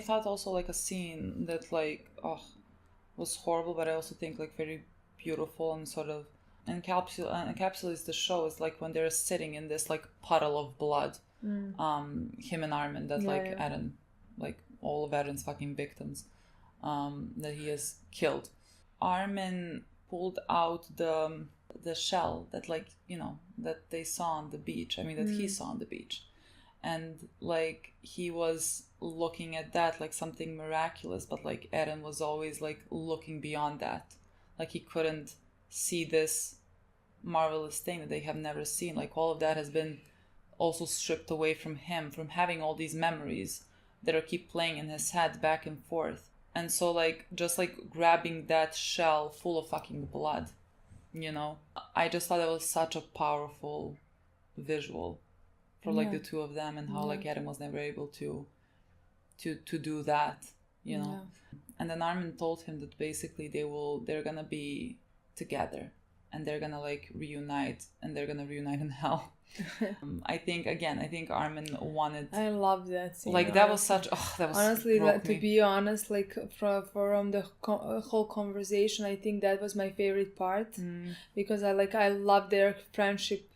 thought also like a scene that like was horrible, but I also think like very beautiful and sort of encapsulates the show is like when they're sitting in this like puddle of blood, him and Armin, that Eren, like all of Eren's fucking victims, that he has killed. Armin pulled out the shell that like, you know, that they saw on the beach. I mean, that he saw on the beach. And like he was looking at that like something miraculous, but like Eren was always like looking beyond that. Like he couldn't see this marvelous thing that they have never seen. Like all of that has been also stripped away from him, from having all these memories that are keep playing in his head back and forth. And so like just like grabbing that shell full of fucking blood, you know, I just thought it was such a powerful visual for like the two of them, and how like Eren was never able to do that, you know. And then Armin told him that basically they're gonna be together and they're gonna like reunite, and they're gonna reunite in hell. I think Armin wanted. I love that scene. Like that was such. That was honestly, like, to be honest, like from the whole conversation, I think that was my favorite part, because I love their friendship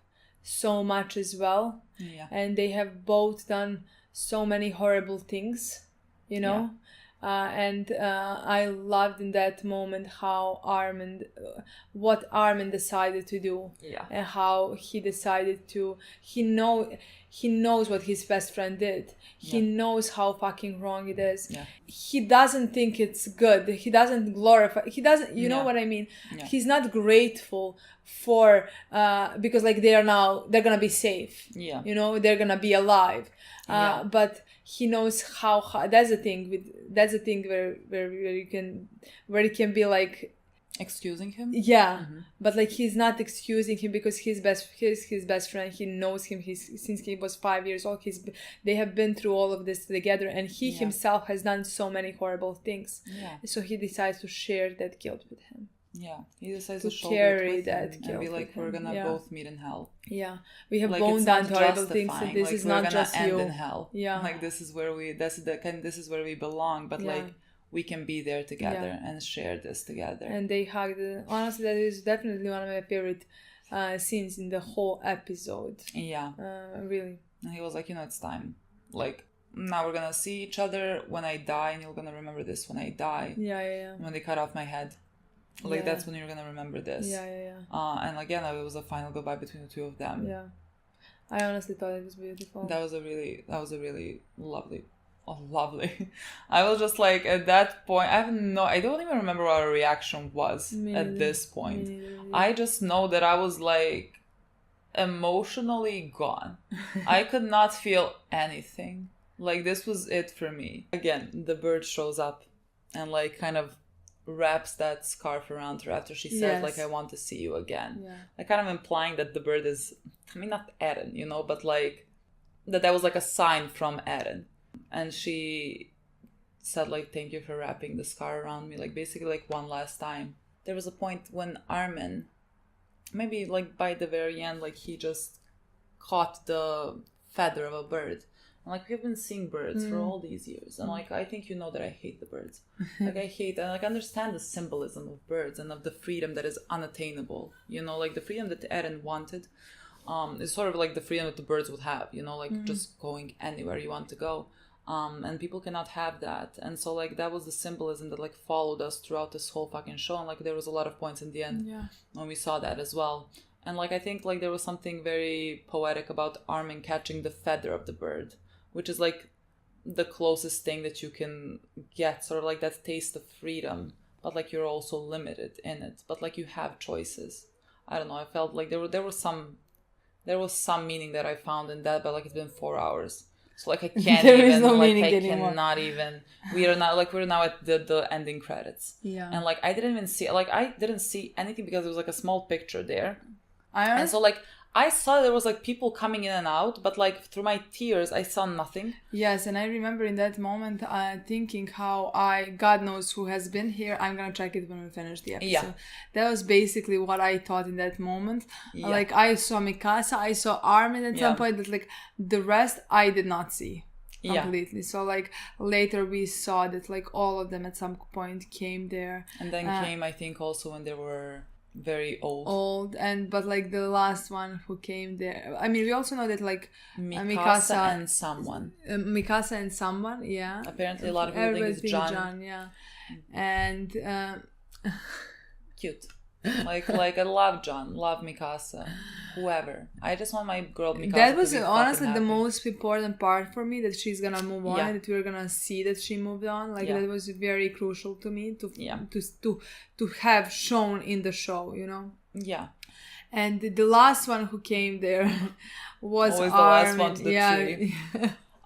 so much as well. Yeah. And they have both done so many horrible things, you know. And I loved in that moment how what Armin decided to do, and how he decided to. He knows what his best friend did. He knows how fucking wrong it is. Yeah. He doesn't think it's good. He doesn't glorify. He doesn't. You know what I mean? Yeah. He's not grateful for because like they're gonna be safe. Yeah. You know, they're gonna be alive. But he knows how that's the thing where it can be like excusing him. But like he's not excusing him because he's his best friend. He knows him since he was 5 years old. They have been through all of this together, and he himself has done so many horrible things. So he decides to share that guilt with him. He decides to carry that guilt and be like, we're gonna both meet in hell. We have like, both done horrible things, and this is not just you. We're gonna end in hell. Like this is where we belong. But like we can be there together and share this together. And they hugged. Honestly, that is definitely one of my favorite scenes in the whole episode. Really. And he was like, you know, it's time. Like now we're gonna see each other when I die, and you're gonna remember this when I die. When they cut off my head. Like that's when you're gonna remember this. And again, it was a final goodbye between the two of them. I honestly thought it was beautiful. That was a really lovely. I was just like at that point, I don't even remember what our reaction was at this point. I just know that I was like emotionally gone. I could not feel anything. Like this was it for me. Again, the bird shows up and like kind of wraps that scarf around her after she said like, I want to see you again. Like kind of implying that the bird is, I mean, not Eren, you know, but like that was like a sign from Eren. And she said like, thank you for wrapping the scarf around me, like basically like one last time. There was a point when Armin, maybe like by the very end, like he just caught the feather of a bird. And like we've been seeing birds for all these years, and like I think you know that I hate the birds. Like I hate and like understand the symbolism of birds and of the freedom that is unattainable. You know, like the freedom that Eren wanted is sort of like the freedom that the birds would have. You know, like just going anywhere you want to go, and people cannot have that. And so like that was the symbolism that like followed us throughout this whole fucking show. And like there was a lot of points in the end when we saw that as well. And like I think like there was something very poetic about Armin catching the feather of the bird, which is like the closest thing that you can get, sort of like that taste of freedom, but like you're also limited in it, but like you have choices. I don't know, I felt like there was some meaning that I found in that, but like it's been 4 hours, so like I can't there even is no like meaning I anymore. Cannot even. We're now at the ending credits, and like I didn't see anything because there was like a small picture there, and so like I saw there was like people coming in and out, but like through my tears, I saw nothing. Yes, and I remember in that moment thinking how God knows who has been here. I'm gonna check it when we finish the episode. That was basically what I thought in that moment. Like I saw Mikasa, I saw Armin at some point, but like the rest I did not see. completely. So like later we saw that like all of them at some point came there, and then came, I think, also when they were very old, but like the last one who came there, I mean, we also know that like Mikasa and someone, yeah, apparently a lot of people think it's John, yeah, and cute. like I love John, love Mikasa, whoever. I just want my girl Mikasa. That was to be honestly happy. the most important part for me, that she's gonna move on, Yeah. that we're gonna see that she moved on. Like that was very crucial to me to have shown in the show, you know. Yeah. And the last one who came there was always Armin. the last one to the tree.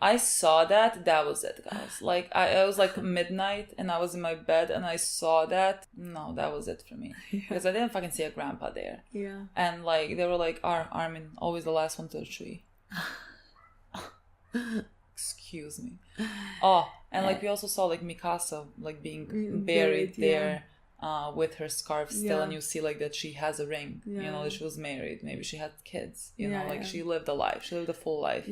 I saw that was it, guys. Like I was like midnight and I was in my bed and I saw that. No, that was it for me. Because I didn't fucking see a grandpa there. Yeah. And like they were like, Armin, always the last one to the tree. Excuse me. Oh, and like we also saw like Mikasa like being buried there. With her scarf still, and you see like that she has a ring, you know, that she was married, maybe she had kids, you know, like she lived a life, she lived a full life,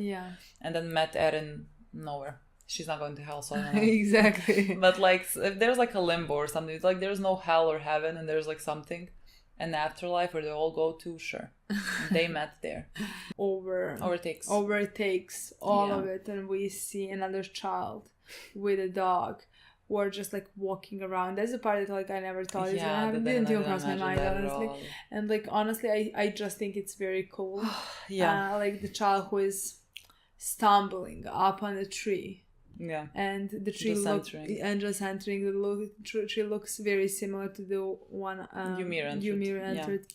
and then met Eren nowhere. She's not going to hell, so I don't know. Exactly. But like if there's like a limbo or something, it's like there's no hell or heaven, and there's like something, an afterlife where they all go to, sure. They met there. Overtakes all of it, and we see another child with a dog. Or just like walking around. That's the part that like I never thought is gonna happen. Didn't even cross my mind, honestly. And like honestly, I just think it's very cool. Like the child who is stumbling up on a tree. Yeah. And the tree just entering. The tree looks very similar to the one Ymir entered.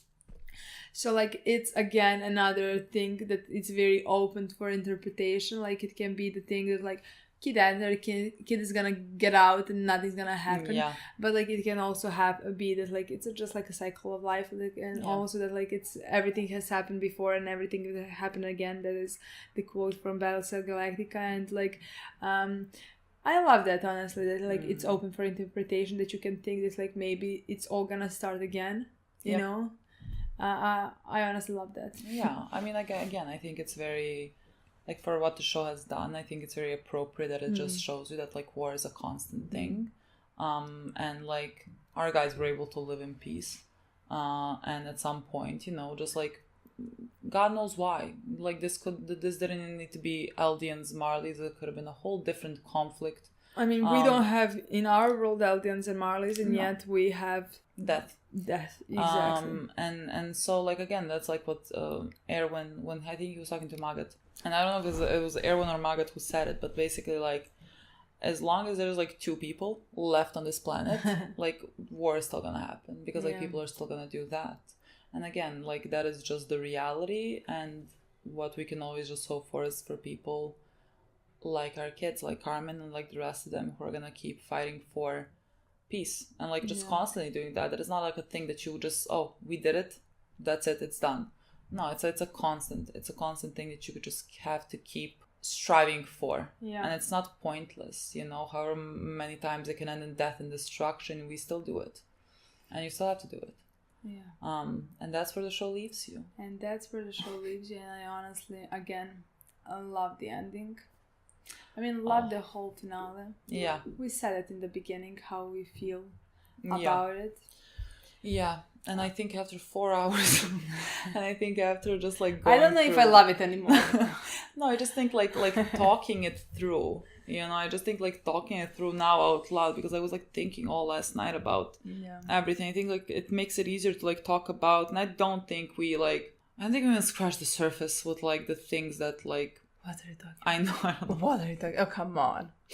So like it's again another thing that it's very open for interpretation. Like it can be the thing that like kid is gonna get out and nothing's gonna happen, but like it can also be that like it's just like a cycle of life, like, and also that like it's everything has happened before and everything will happen again. That is the quote from Battlestar Galactica, and like I love that, honestly, that like it's open for interpretation, that you can think that like maybe it's all gonna start again, you know. I honestly love that. I mean, like again, I think it's very, like, for what the show has done, I think it's very appropriate that it just shows you that like war is a constant thing, and like our guys were able to live in peace, and at some point, you know, just like God knows why, like this didn't need to be Eldians, Marleys. It could have been a whole different conflict. I mean, we don't have in our world Eldians and Marleys, and yet we have death, exactly. And so like again, that's like what Erwin, when I think he was talking to Magat, and I don't know if it was Erwin or Magat who said it, but basically like as long as there's like two people left on this planet, like war is still gonna happen, because like people are still gonna do that. And again, like that is just the reality, and what we can always just hope for is for people like our kids, like Carmen and like the rest of them, who are gonna keep fighting for peace and like just constantly doing that. That is not like a thing that you just, oh, we did it, that's it, it's done. No, it's a constant thing that you could just have to keep striving for. And it's not pointless, you know, however many times it can end in death and destruction, we still do it, and you still have to do it. And that's where the show leaves you. And I honestly, again, I love the ending. I mean, love the whole finale. Yeah. We said it in the beginning, how we feel about it. Yeah. And I think after 4 hours, and I think after just like going I don't know if I love it anymore. No, I just think like talking it through, you know, I just think like talking it through now out loud, because I was like thinking all last night about everything. I think like it makes it easier to like talk about, and I don't think we even scratched the surface with like the things that like, what are you talking about? I know. I don't know. What are you talking?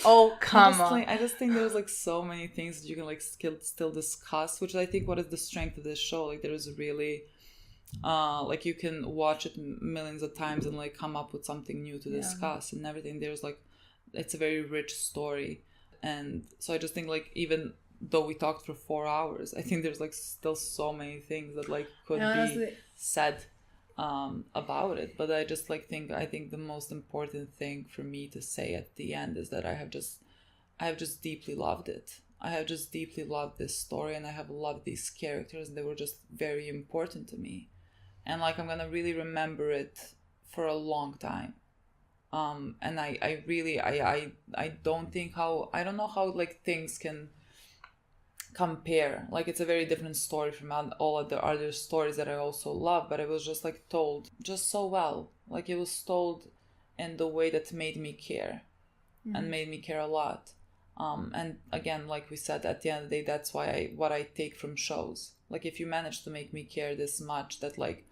Oh, come on. I just think there's like so many things that you can like still discuss, which I think what is the strength of this show. Like there is really, like you can watch it millions of times and like come up with something new to discuss and everything. There's like, it's a very rich story. And so I just think like, even though we talked for 4 hours, I think there's like still so many things that like could be said about it. But I just like I think the most important thing for me to say at the end is that I have just deeply loved it. I have just deeply loved this story, and I have loved these characters, and they were just very important to me, and like I'm gonna really remember it for a long time. And I really I don't think how, I don't know how like things can compare. Like it's a very different story from all of the other stories that I also love, but it was just like told just so well. Like it was told in the way that made me care, and made me care a lot. And again, like we said, at the end of the day, that's why what I take from shows. Like if you manage to make me care this much that like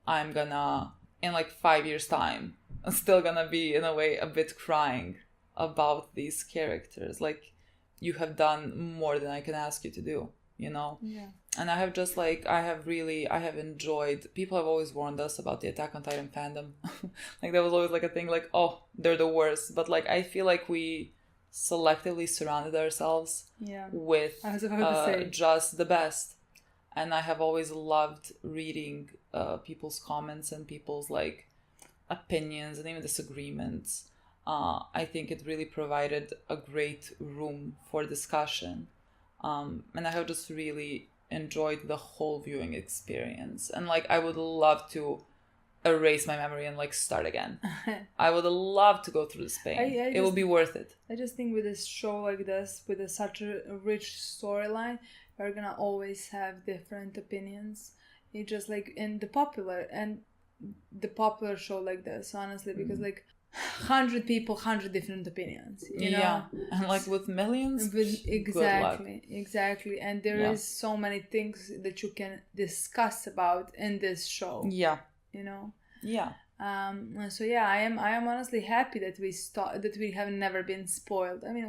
I'm gonna, in like 5 years time, I'm still gonna be in a way a bit crying about these characters. Like you have done more than I can ask you to do, you know? Yeah. And I have just like, I have enjoyed, people have always warned us about the Attack on Titan fandom. Like there was always like a thing like, oh, they're the worst. But like, I feel like we selectively surrounded ourselves with just the best. And I have always loved reading people's comments and people's like opinions and even disagreements. I think it really provided a great room for discussion. And I have just really enjoyed the whole viewing experience. And like, I would love to erase my memory and like start again. I would love to go through this pain. It will be worth it. I just think with a show like this, with such a rich storyline, we're gonna always have different opinions. It's just like in the popular show like this, honestly, because like 100 people, 100 different opinions, you know? Yeah, and like with millions, exactly. And there is so many things that you can discuss about in this show. Yeah. You know? Yeah. So yeah, I am honestly happy that we have never been spoiled. I mean,